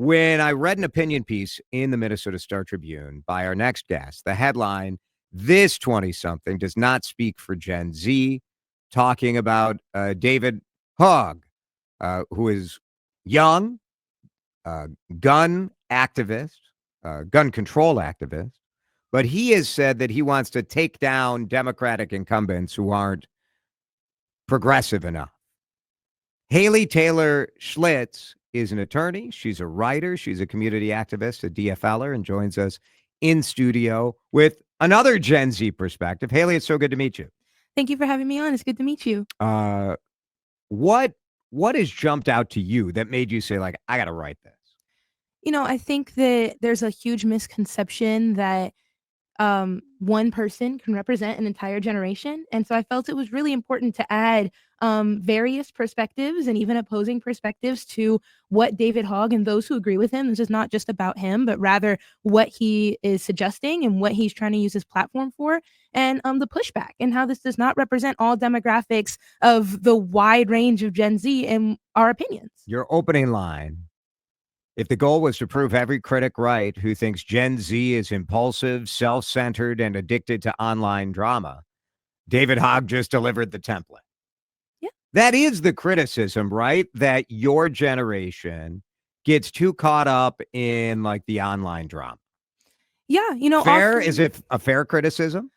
When I read an opinion piece in the Minnesota Star Tribune by our next guest, the headline, "This 20-something does not speak for Gen Z," talking about David Hogg, who is young, uh, gun activist, gun control activist, but he has said that he wants to take down Democratic incumbents who aren't progressive enough. Haley Taylor Schlitz is an attorney. She's a writer. She's a community activist, a DFLer, and joins us in studio with another Gen Z perspective. Haley, it's so good to meet you. Thank you for having me on. It's good to meet you. What has jumped out to you that made you say, like, I got to write this? I think that there's a huge misconception that one person can represent an entire generation. And so I felt it was really important to add various perspectives and even opposing perspectives to what David Hogg and those who agree with him. This is not just about him, but rather what he is suggesting and what he's trying to use his platform for, and the pushback and how this does not represent all demographics of the wide range of Gen Z in our opinions. Your opening line: if the goal was to prove every critic right who thinks Gen Z is impulsive, self-centered, and addicted to online drama, David Hogg just delivered the template. Yeah. That is the criticism, right? That your generation gets too caught up in like the online drama. Yeah. Fair? Often, Is it a fair criticism?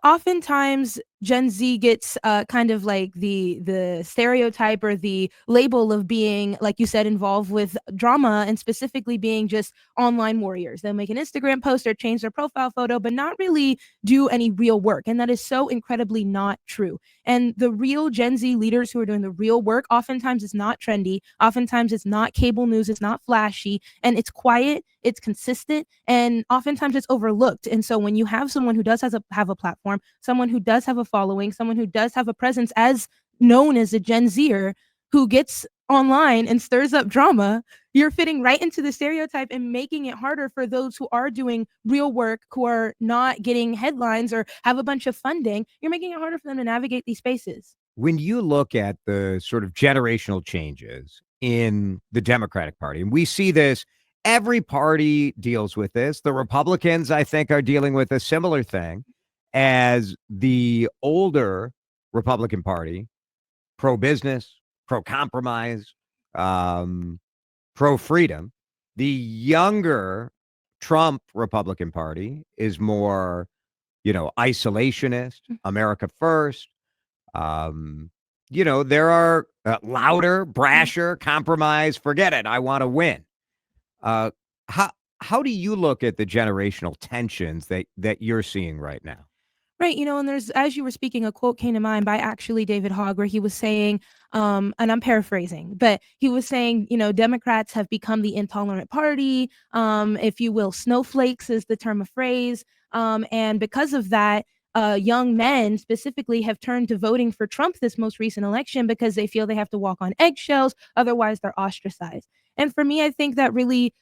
Oftentimes Gen Z gets kind of like the stereotype or the label of being, like you said, involved with drama, and specifically being just online warriors. They'll make an Instagram post or change their profile photo, but not really do any real work. And that is so incredibly not true. And the real Gen Z leaders who are doing the real work, oftentimes it's not trendy. Oftentimes it's not cable news. It's not flashy, and it's quiet. It's consistent, and oftentimes it's overlooked. And so when you have someone who does have a platform, someone who does have a following, someone who does have a presence as known as a Gen Zer who gets online and stirs up drama, you're fitting right into the stereotype and making it harder for those who are doing real work, who are not getting headlines or have a bunch of funding. You're making it harder for them to navigate these spaces. When you look at the sort of generational changes in the Democratic Party, and we see this, every party deals with this. The Republicans, I think, are dealing with a similar thing as the older Republican Party, pro-business, pro-compromise, pro-freedom. The younger Trump Republican Party is more, isolationist, America first. There are louder, brasher, compromise, forget it, I want to win. How do you look at the generational tensions that you're seeing right now? Right. And there's, as you were speaking, a quote came to mind by actually David Hogg, where he was saying, and I'm paraphrasing, but he was saying, Democrats have become the intolerant party, if you will. Snowflakes is the term of phrase. And because of that, young men specifically have turned to voting for Trump this most recent election because they feel they have to walk on eggshells. Otherwise, they're ostracized. And for me, I think that really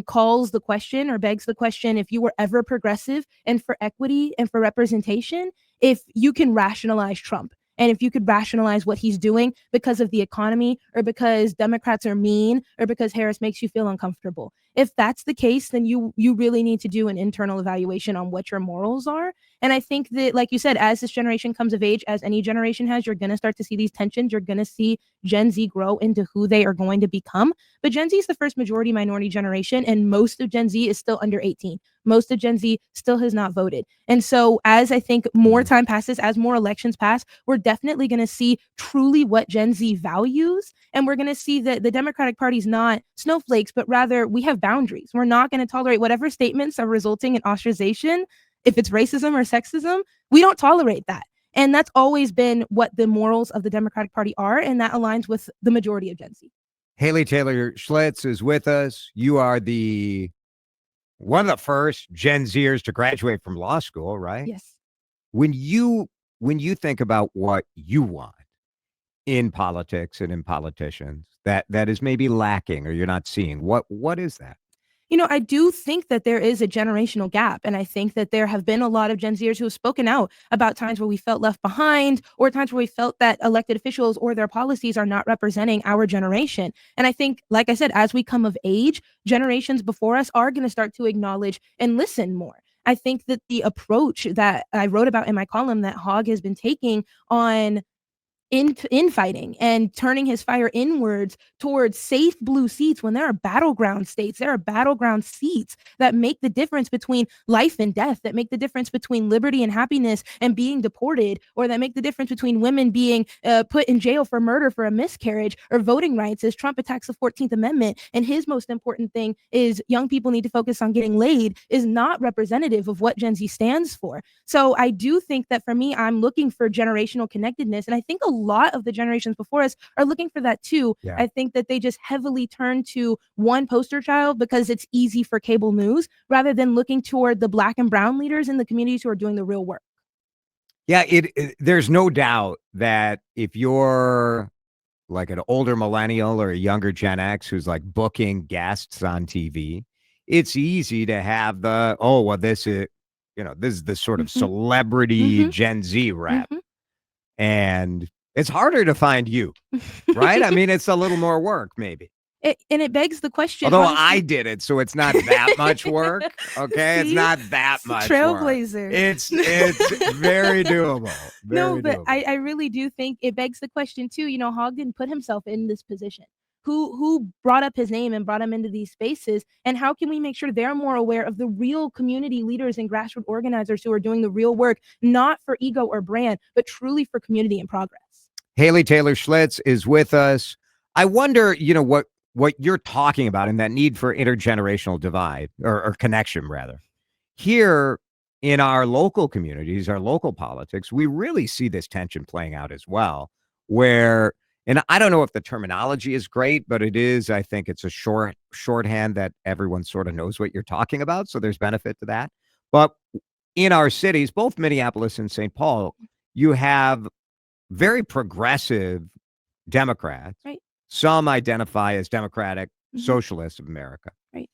calls the question, or begs the question, if you were ever progressive and for equity and for representation, if you can rationalize Trump. And if you could rationalize what he's doing because of the economy, or because Democrats are mean, or because Harris makes you feel uncomfortable. If that's the case, then you really need to do an internal evaluation on what your morals are. And I think that, like you said, as this generation comes of age, as any generation has, you're going to start to see these tensions. You're going to see Gen Z grow into who they are going to become. But Gen Z is the first majority minority generation, and most of Gen Z is still under 18. Most of Gen Z still has not voted. And so as I think more time passes, as more elections pass, we're definitely going to see truly what Gen Z values. And we're going to see that the Democratic Party is not snowflakes, but rather we have boundaries. We're not going to tolerate whatever statements are resulting in ostracization. If it's racism or sexism, we don't tolerate that. And that's always been what the morals of the Democratic Party are. And that aligns with the majority of Gen Z. Haley Taylor Schlitz is with us. You are one of the first Gen Zers to graduate from law school, right? Yes. When you think about what you want in politics and in politicians that is maybe lacking or you're not seeing, what is that? I do think that there is a generational gap. And I think that there have been a lot of Gen Zers who have spoken out about times where we felt left behind or times where we felt that elected officials or their policies are not representing our generation. And I think, like I said, as we come of age, generations before us are going to start to acknowledge and listen more. I think that the approach that I wrote about in my column that Hogg has been taking on infighting and turning his fire inwards towards safe blue seats when there are battleground states, there are battleground seats that make the difference between life and death, that make the difference between liberty and happiness and being deported, or that make the difference between women being put in jail for murder for a miscarriage, or voting rights as Trump attacks the 14th Amendment. And his most important thing is young people need to focus on getting laid is not representative of what Gen Z stands for. So I do think that for me, I'm looking for generational connectedness. And I think a lot of the generations before us are looking for that too. Yeah. I think that they just heavily turn to one poster child because it's easy for cable news rather than looking toward the Black and brown leaders in the communities who are doing the real work. Yeah, there's no doubt that if you're like an older millennial or a younger Gen X who's like booking guests on TV, it's easy to have the, oh, well, this is the sort of celebrity Gen Z rep. And it's harder to find you, right? I mean, it's a little more work, maybe. And it begs the question. Although I did it, so it's not that much work. Okay, it's not that much trailblazer. Work. It's very doable. But I really do think it begs the question too. Hogg didn't put himself in this position. Who brought up his name and brought him into these spaces, and how can we make sure they're more aware of the real community leaders and grassroots organizers who are doing the real work, not for ego or brand, but truly for community and progress? Haley Taylor Schlitz is with us. I wonder, what you're talking about and that need for intergenerational divide or connection, rather. Here in our local communities, our local politics, we really see this tension playing out as well, where, and I don't know if the terminology is great, but it is, I think it's a shorthand that everyone sort of knows what you're talking about. So there's benefit to that. But in our cities, both Minneapolis and St. Paul, you have very progressive Democrats. Right. Some identify as Democratic Socialists of America. Right.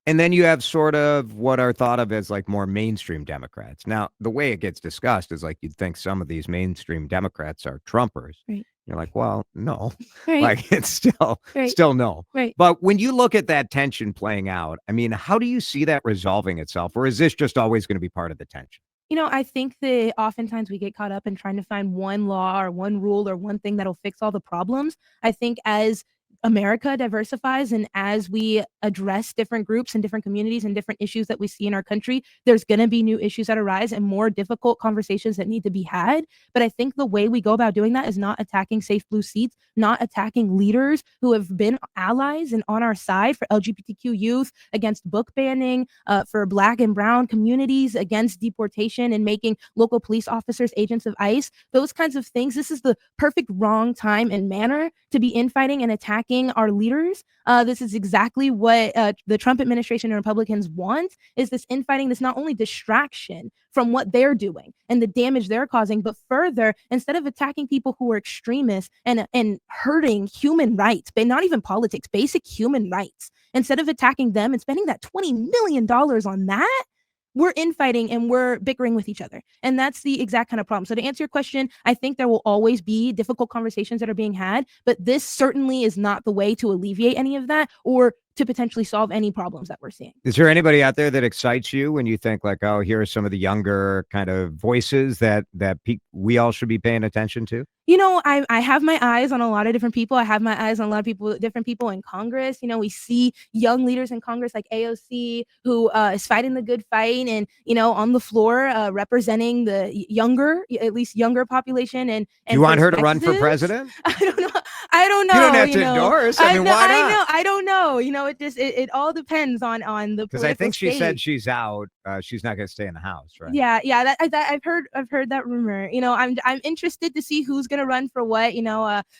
And then you have sort of what are thought of as like more mainstream Democrats. Now, the way it gets discussed is like you'd think some of these mainstream Democrats are Trumpers. Right. You're like, well, no. Right. Like it's still no. Right. But when you look at that tension playing out, I mean, how do you see that resolving itself? Or is this just always going to be part of the tension? I think that oftentimes we get caught up in trying to find one law or one rule or one thing that'll fix all the problems. I think as America diversifies and as we address different groups and different communities and different issues that we see in our country, there's going to be new issues that arise and more difficult conversations that need to be had. But I think the way we go about doing that is not attacking safe blue seats, not attacking leaders who have been allies and on our side for LGBTQ youth, against book banning, for Black and brown communities, against deportation and making local police officers agents of ICE, those kinds of things. This is the perfect wrong time and manner to be infighting and attacking our leaders. This is exactly what the Trump administration and Republicans want, is this infighting, this not only distraction from what they're doing and the damage they're causing, but further, instead of attacking people who are extremists and hurting human rights, but not even politics, basic human rights, instead of attacking them and spending that $20 million on that, we're infighting and we're bickering with each other. And that's the exact kind of problem. So to answer your question, I think there will always be difficult conversations that are being had, but this certainly is not the way to alleviate any of that or to potentially solve any problems that we're seeing. Is there anybody out there that excites you when you think like, oh, here are some of the younger kind of voices that we all should be paying attention to? I have my eyes on a lot of different people. I have my eyes on a lot of people, different people in Congress. We see young leaders in Congress like AOC, who is fighting the good fight and, on the floor representing the at least younger population. And do you want her to run for president? I don't know. You don't have to endorse. I mean, why not? I don't know. It all depends on the. Because I think she said she's out. She's not going to stay in the House, right? Yeah. I've heard that rumor. I'm interested to see who's going to run for what.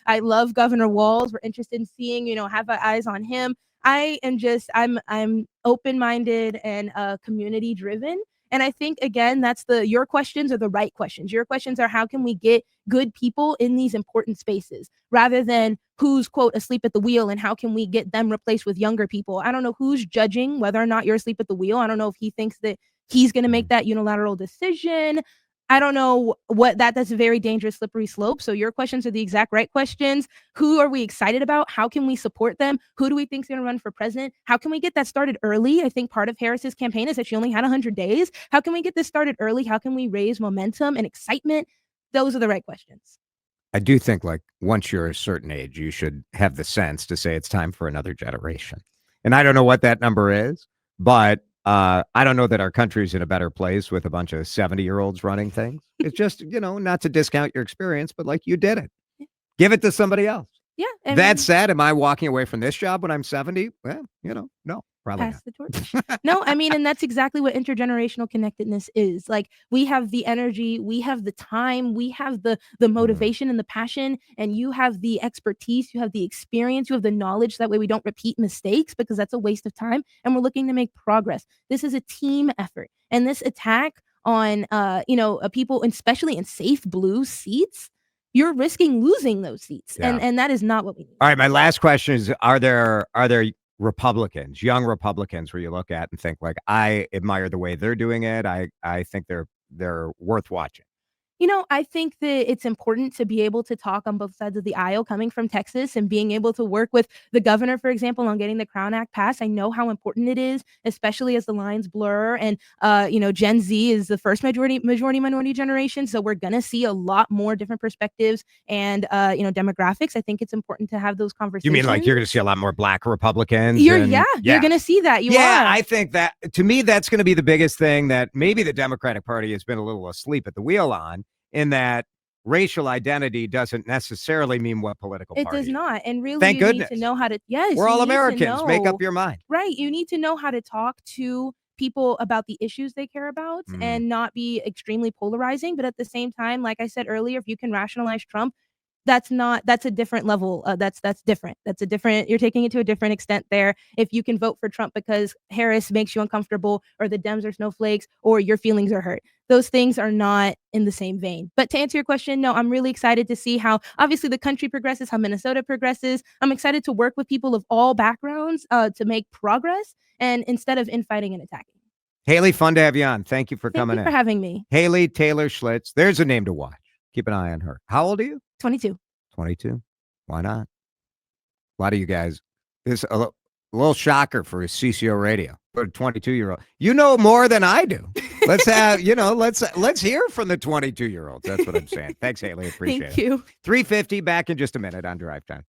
I love Governor Walz. We're interested in seeing. Have our eyes on him. I'm open-minded and community driven. And I think, again, that's your questions are the right questions. Your questions are, how can we get good people in these important spaces, rather than who's, quote, asleep at the wheel and how can we get them replaced with younger people. I don't know who's judging whether or not you're asleep at the wheel. I don't know if he thinks that he's going to make that unilateral decision. I don't know that's a very dangerous, slippery slope. So your questions are the exact right questions. Who are we excited about? How can we support them? Who do we think is going to run for president? How can we get that started early? I think part of Harris's campaign is that she only had 100 days. How can we get this started early? How can we raise momentum and excitement? Those are the right questions. I do think, like, once you're a certain age, you should have the sense to say it's time for another generation. And I don't know what that number is, but I don't know that our country's in a better place with a bunch of 70-year-olds running things. It's just, not to discount your experience, but like, you did it. Give it to somebody else. Yeah. That said, am I walking away from this job when I'm 70? Well, no, probably pass not. the torch. No, I mean, and that's exactly what intergenerational connectedness is. Like, we have the energy, we have the time, we have the motivation and the passion, and you have the expertise, you have the experience, you have the knowledge. That way we don't repeat mistakes, because that's a waste of time, and we're looking to make progress. This is a team effort, and this attack on people, especially in safe blue seats, you're risking losing those seats. Yeah. And that is not what we need. All right, my last question is, are there Republicans, young Republicans, where you look at and think, like, I admire the way they're doing it. I think they're worth watching? I think that it's important to be able to talk on both sides of the aisle, coming from Texas and being able to work with the governor, for example, on getting the Crown Act passed. I know how important it is, especially as the lines blur. And, Gen Z is the first majority minority generation. So we're going to see a lot more different perspectives and, demographics. I think it's important to have those conversations. You mean like you're going to see a lot more Black Republicans? You're going to see that. I think that, to me, that's going to be the biggest thing that maybe the Democratic Party has been a little asleep at the wheel on, in that racial identity doesn't necessarily mean what political party. It does not. And really, Thank goodness. Need to know how to, we're all Americans. Make up your mind. Right. You need to know how to talk to people about the issues they care about and not be extremely polarizing. But at the same time, like I said earlier, if you can rationalize Trump, that's a different level. That's different. You're taking it to a different extent there. If you can vote for Trump because Harris makes you uncomfortable, or the Dems are snowflakes, or your feelings are hurt, those things are not in the same vein. But to answer your question, no, I'm really excited to see how obviously the country progresses, how Minnesota progresses. I'm excited to work with people of all backgrounds to make progress, and instead of infighting and attacking. Haley, fun to have you on. Thank you for coming in. Thank you for having me. Haley Taylor Schlitz. There's a name to watch. Keep an eye on her. How old are you? 22. 22. Why not? A lot of you guys. This a little shocker for a CCO radio. For a 22-year-old. You know more than I do. Let's have, let's hear from the 22-year-olds. That's what I'm saying. Thanks, Haley. Appreciate it. Thank you. 3:50, back in just a minute on Drive Time.